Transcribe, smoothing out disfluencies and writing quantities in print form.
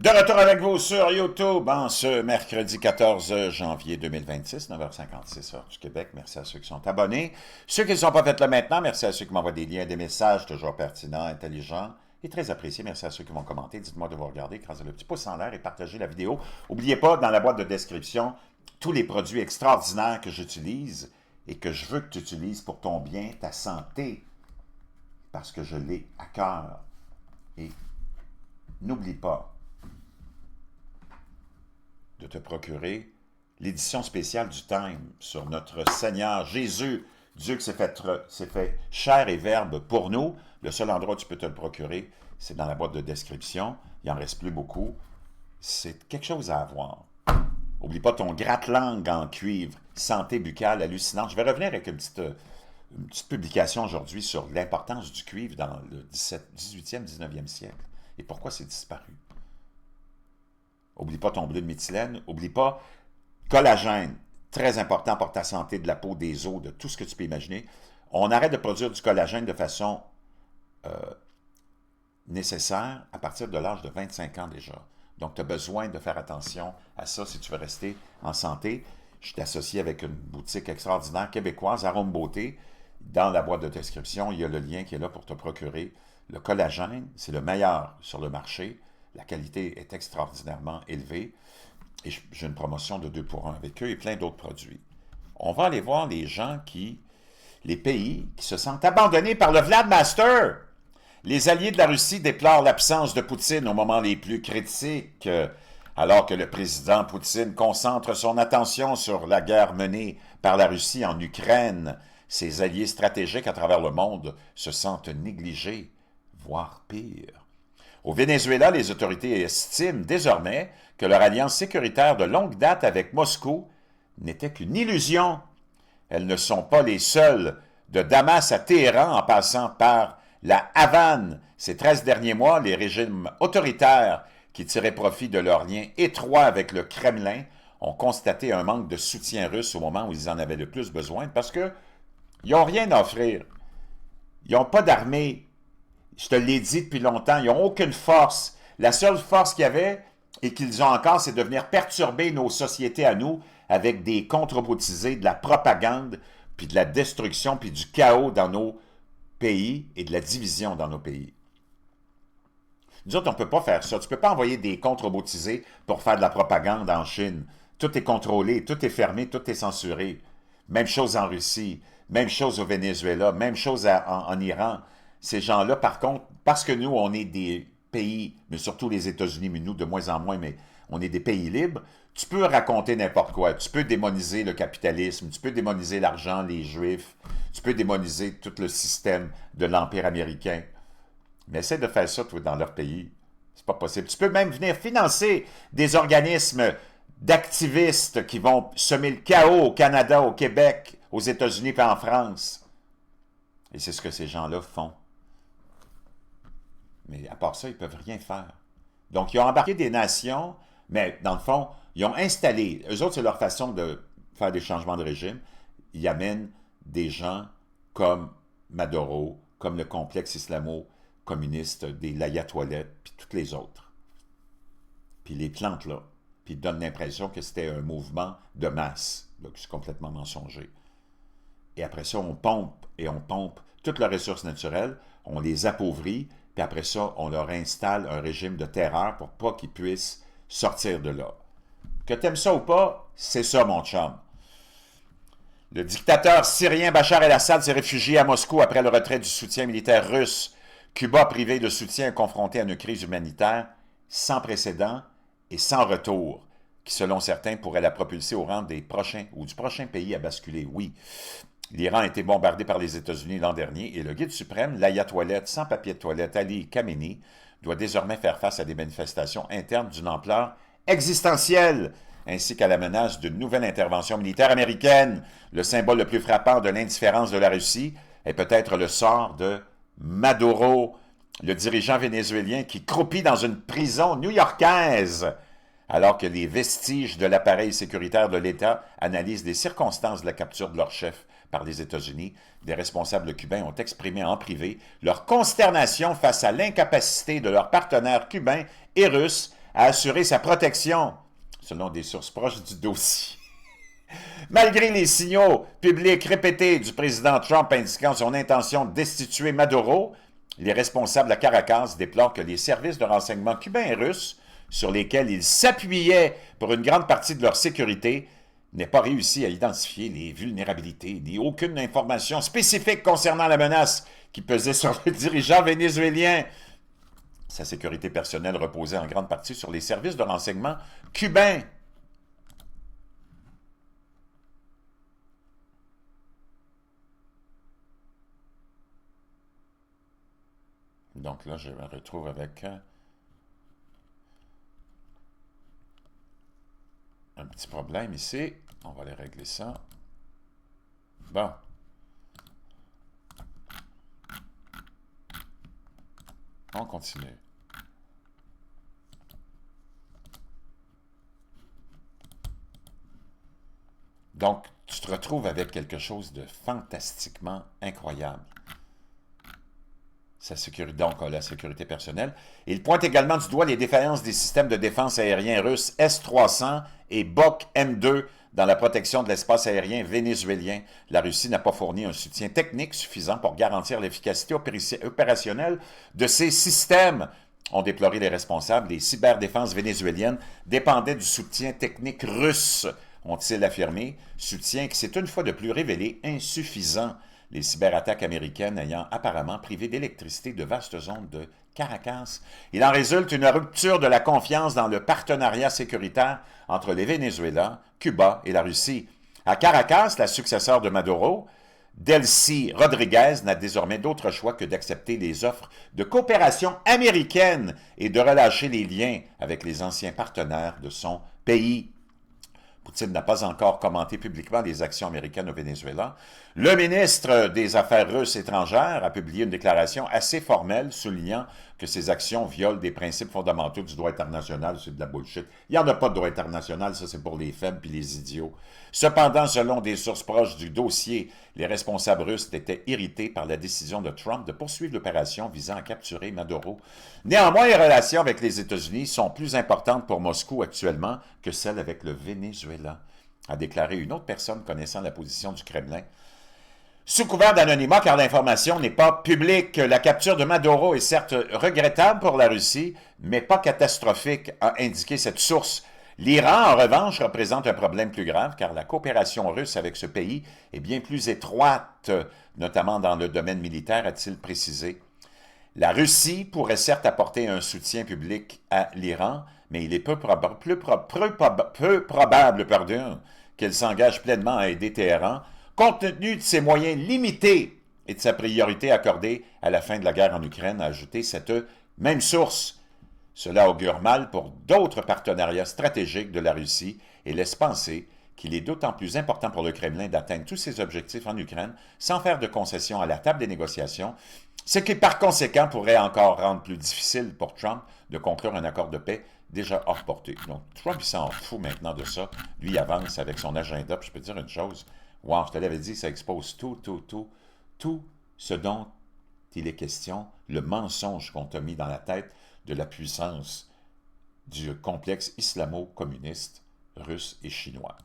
De retour avec vous sur YouTube en ce mercredi 14 janvier 2026, 9h56 heure du Québec. Merci à ceux qui sont abonnés. Ceux qui ne sont pas faits là maintenant, merci à ceux qui m'envoient des liens, des messages toujours pertinents, intelligents et très appréciés. Merci à ceux qui vont commenter. Dites-moi de vous regarder, écrasez le petit pouce en l'air et partagez la vidéo. N'oubliez pas, dans la boîte de description, tous les produits extraordinaires que j'utilise et que je veux que tu utilises pour ton bien, ta santé, parce que je l'ai à cœur. Et n'oublie pas de te procurer l'édition spéciale du Time sur notre Seigneur Jésus, Dieu qui s'est fait chair et verbe pour nous. Le seul endroit où tu peux te le procurer, c'est dans la boîte de description. Il n'en reste plus beaucoup. C'est quelque chose à avoir. N'oublie pas ton gratte-langue en cuivre, santé buccale hallucinante. Je vais revenir avec une petite publication aujourd'hui sur l'importance du cuivre dans le 18e, 19e siècle et pourquoi c'est disparu. Oublie pas ton bleu de méthylène. Oublie pas collagène, très important pour ta santé de la peau, des os, de tout ce que tu peux imaginer. On arrête de produire du collagène de façon nécessaire à partir de l'âge de 25 ans déjà. Donc, tu as besoin de faire attention à ça si tu veux rester en santé. Je t'associe avec une boutique extraordinaire québécoise, Arôme Beauté. Dans la boîte de description, il y a le lien qui est là pour te procurer le collagène. C'est le meilleur sur le marché. La qualité est extraordinairement élevée. Et j'ai une promotion de 2 pour 1 avec eux et plein d'autres produits. On va aller voir les pays qui se sentent abandonnés par le Vlad Master. Les alliés de la Russie déplorent l'absence de Poutine au moment les plus critiques, alors que le président Poutine concentre son attention sur la guerre menée par la Russie en Ukraine. Ses alliés stratégiques à travers le monde se sentent négligés, voire pire. Au Venezuela, les autorités estiment désormais que leur alliance sécuritaire de longue date avec Moscou n'était qu'une illusion. Elles ne sont pas les seules, de Damas à Téhéran en passant par la Havane. Ces 13 derniers mois, les régimes autoritaires qui tiraient profit de leurs liens étroits avec le Kremlin ont constaté un manque de soutien russe au moment où ils en avaient le plus besoin parce qu'ils n'ont rien à offrir. Ils n'ont pas d'armée. Je te l'ai dit depuis longtemps, ils n'ont aucune force. La seule force qu'il y avait et qu'ils ont encore, c'est de venir perturber nos sociétés à nous avec des contre-boutisés, de la propagande, puis de la destruction, puis du chaos dans nos pays et de la division dans nos pays. Nous autres, on ne peut pas faire ça. Tu ne peux pas envoyer des contre-boutisés pour faire de la propagande en Chine. Tout est contrôlé, tout est fermé, tout est censuré. Même chose en Russie, même chose au Venezuela, même chose en Iran. Ces gens-là, par contre, parce que nous, on est des pays, mais surtout les États-Unis, mais nous de moins en moins, mais on est des pays libres, tu peux raconter n'importe quoi. Tu peux démoniser le capitalisme, tu peux démoniser l'argent, les Juifs, tu peux démoniser tout le système de l'Empire américain. Mais essaie de faire ça, toi, dans leur pays. C'est pas possible. Tu peux même venir financer des organismes d'activistes qui vont semer le chaos au Canada, au Québec, aux États-Unis et en France. Et c'est ce que ces gens-là font. Mais à part ça, ils ne peuvent rien faire. Donc, ils ont embarqué des nations, mais dans le fond, ils ont installé, eux autres, c'est leur façon de faire des changements de régime. Ils amènent des gens comme Maduro, comme le complexe islamo-communiste des l'ayatollah, puis toutes les autres. Puis les plantent là. Puis ils donnent l'impression que c'était un mouvement de masse. Donc, c'est complètement mensonger. Et après ça, on pompe et on pompe toutes leurs ressources naturelles, on les appauvrit, puis après ça, on leur installe un régime de terreur pour pas qu'ils puissent sortir de là. Que t'aimes ça ou pas, c'est ça, mon chum. Le dictateur syrien Bachar el-Assad s'est réfugié à Moscou après le retrait du soutien militaire russe. Cuba, privé de soutien, est confronté à une crise humanitaire sans précédent et sans retour, qui, selon certains, pourrait la propulser au rang des prochains ou du prochain pays à basculer. Oui, l'Iran a été bombardé par les États-Unis l'an dernier et le guide suprême, l'ayatollah sans papier de toilette Ali Khamenei, doit désormais faire face à des manifestations internes d'une ampleur existentielle, ainsi qu'à la menace d'une nouvelle intervention militaire américaine. Le symbole le plus frappant de l'indifférence de la Russie est peut-être le sort de Maduro, le dirigeant vénézuélien qui croupit dans une prison new-yorkaise, alors que les vestiges de l'appareil sécuritaire de l'État analysent les circonstances de la capture de leur chef par les États-Unis. Des responsables cubains ont exprimé en privé leur consternation face à l'incapacité de leurs partenaires cubains et russes à assurer sa protection, selon des sources proches du dossier. Malgré les signaux publics répétés du président Trump indiquant son intention de destituer Maduro, les responsables à Caracas déplorent que les services de renseignement cubains et russes, sur lesquels ils s'appuyaient pour une grande partie de leur sécurité, n'aient pas réussi à identifier les vulnérabilités ni aucune information spécifique concernant la menace qui pesait sur le dirigeant vénézuélien. Sa sécurité personnelle reposait en grande partie sur les services de renseignement cubains. Donc là, je me retrouve avec un petit problème ici. On va aller régler ça. Bon. On continue. Donc, tu te retrouves avec quelque chose de fantastiquement incroyable. Sa sécurité, donc la sécurité personnelle. Il pointe également du doigt les défaillances des systèmes de défense aérien russes S-300 et Buk M2 dans la protection de l'espace aérien vénézuélien. La Russie n'a pas fourni un soutien technique suffisant pour garantir l'efficacité opérationnelle de ces systèmes, ont déploré les responsables. Les cyberdéfenses vénézuéliennes dépendaient du soutien technique russe, ont-ils affirmé, soutien qui s'est une fois de plus révélé insuffisant. Les cyberattaques américaines ayant apparemment privé d'électricité de vastes zones de Caracas. Il en résulte une rupture de la confiance dans le partenariat sécuritaire entre le Venezuela, Cuba et la Russie. À Caracas, la successeur de Maduro, Delcy Rodriguez, n'a désormais d'autre choix que d'accepter les offres de coopération américaine et de relâcher les liens avec les anciens partenaires de son pays. Poutine n'a pas encore commenté publiquement les actions américaines au Venezuela. Le ministre des Affaires russes étrangères a publié une déclaration assez formelle soulignant que ces actions violent des principes fondamentaux du droit international. C'est de la bullshit. Il n'y en a pas de droit international, ça c'est pour les faibles puis les idiots. Cependant, selon des sources proches du dossier, les responsables russes étaient irrités par la décision de Trump de poursuivre l'opération visant à capturer Maduro. Néanmoins, les relations avec les États-Unis sont plus importantes pour Moscou actuellement que celles avec le Venezuela, a déclaré une autre personne connaissant la position du Kremlin. Sous couvert d'anonymat, car l'information n'est pas publique, la capture de Maduro est certes regrettable pour la Russie, mais pas catastrophique, a indiqué cette source. L'Iran, en revanche, représente un problème plus grave, car la coopération russe avec ce pays est bien plus étroite, notamment dans le domaine militaire, a-t-il précisé. La Russie pourrait certes apporter un soutien public à l'Iran, mais il est peu probable qu'elle s'engage pleinement à aider Téhéran, compte tenu de ses moyens limités et de sa priorité accordée à la fin de la guerre en Ukraine, a ajouté cette même source. Cela augure mal pour d'autres partenariats stratégiques de la Russie et laisse penser qu'il est d'autant plus important pour le Kremlin d'atteindre tous ses objectifs en Ukraine sans faire de concessions à la table des négociations, ce qui par conséquent pourrait encore rendre plus difficile pour Trump de conclure un accord de paix déjà hors portée. Donc Trump, il s'en fout maintenant de ça. Lui, il avance avec son agenda. Puis je peux te dire une chose, wow, je te l'avais dit, ça expose tout ce dont il est question, le mensonge qu'on t'a mis dans la tête de la puissance du complexe islamo-communiste russe et chinois.